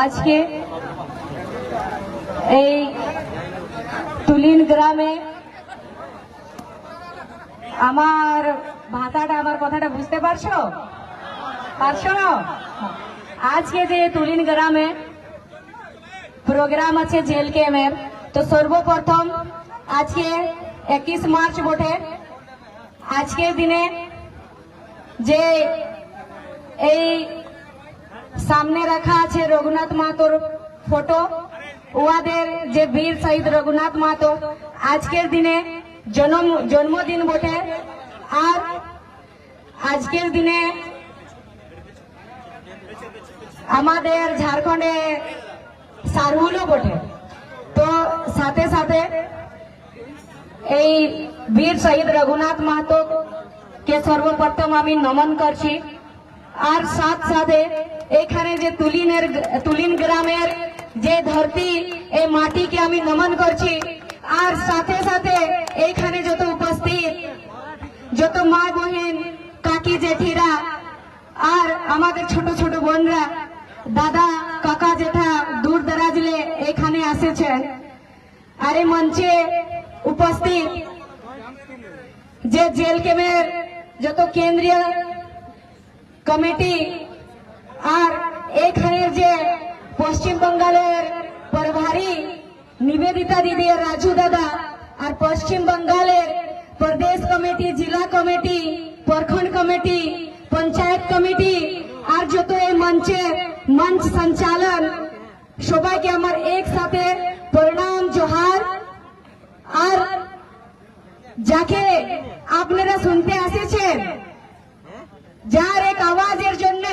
আজকে এই তুলিন গ্রামে আমার ভাষাটা আমার কথাটা বুঝতে পারছো না? আজকে যে তুলিন গ্রামে প্রোগ্রাম আছে জেল ক্যাম্পের, তো সর্বপ্রথম আজকে 21 মার্চ বটে। আজকের দিনে যে এই সামনে রাখা আছে রঘুনাথ মাহাতোর ফটো, ওদের যে বীর শহীদ রঘুনাথ মাহাতো আজকের দিনে জন্মদিন বটে। আর আজকের দিনে আমাদের ঝাড়খণ্ডে সারহুলও বটে। তো সাথে সাথে এই বীর শহীদ রঘুনাথ মাহাতো কে সর্বপ্রথম আমি নমন করছি। আর সাথে এখানে যে তুলিন গ্রামের যে ধরতি, এই মাটিকে আমি নমন করছি। আর সাথে সাথে এইখানে যত উপস্থিত যত মা বহিন, কাকি জেঠিরা আর আমাদের ছোট ছোট বোনরা, দাদা কাকা জেঠা দূর দরাজলে এখানে আসেছেন। আর এই মঞ্চে উপস্থিত যে জেল ক্যাম্পের যত কেন্দ্রীয় কমিটি আর এখানে যে পশ্চিম বাংলার প্রভারী নিবেদিতা দিদি, রাজু দাদা, আর পশ্চিম বাংলার প্রদেশ কমিটি, জেলা কমিটি, প্রখণ্ড কমিটি, পঞ্চায়েত কমিটি আর যত এই মঞ্চ সঞ্চালন, সবাইকে আমার একসাথে প্রণাম জোহার। আর যাকে আপনারা শুনতে আসেছেন, যার এক আওয়াজের জন্য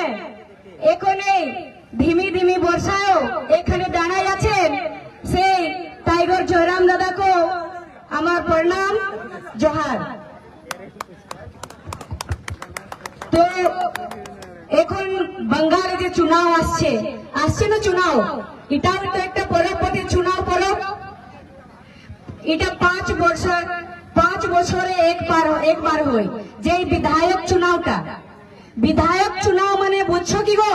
এখানে ধিমি ধিমি বর্ষায়ও এখানে দাঁড়াই আছেন, সেই টাইগার জয়রাম দাদাকে আমার প্রণাম জোহার। তো এখন বাঙালি যে চুনাও আসছে না চুনাও, এটাও তো একটা পরবর্তী চুনাও পরব। এটা 5 বছরে একবার হয় যে বিধায়ক চুনাওটা। বিধায়ক চুনাও মানে বুঝছো কি গো?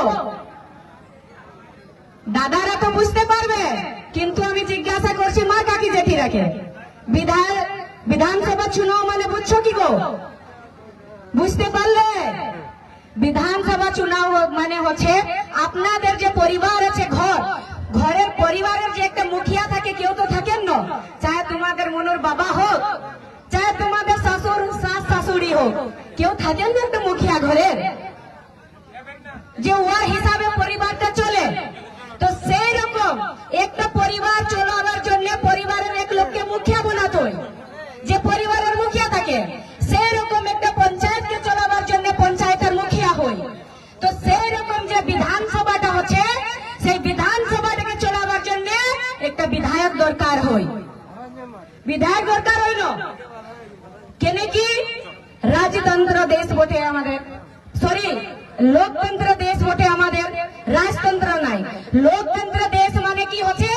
দাদারা তো বুঝতে পারবে, কিন্তু আমি জিজ্ঞাসা করছি মা কাকি জেঠিরাকে, বিধানসভা চুনাও মানে বুঝছো কি গো? বুঝতে পারলে? বিধানসভা চুনাও মানে হচ্ছে আপনাদের যে পরিবার আছে, ঘরের পরিবারের যে একটা মুখিয়া থাকে, কেউ তো থাকেন না, চাহে তোমাদের মনের বাবা হোক, চাহে তোমাদের শাশুড় শাশুড়ি হোক, কেউ থাকেন না একটা মুখিয়া ঘরের, যে ওর হিসাবে পরিবারটা চলে। তো সেই রকম একটা পরিবার চলাবার জন্য পরিবারের এক লোককে মুখিয়া বানাতে হয়, যে পরিবারের মুখিয়া থাকে। সেই রকম একটা পঞ্চায়েতকে চলাবার জন্য পঞ্চায়েতের মুখিয়া হয়। তো সেই রকম যে বিধানসভাটা হচ্ছে, সেই বিধানসভাটাকে চলাবার জন্য একটা বিধায়ক দরকার হয়। বিধায়ক দরকার হইল কেন কি? রাজতন্ত্র দেশ বটে আমাদের, লোকতন্ত্র দেশ বটে আমাদের, রাজতন্ত্র নাই। লোকতন্ত্র দেশ মানে কি হচ্ছে?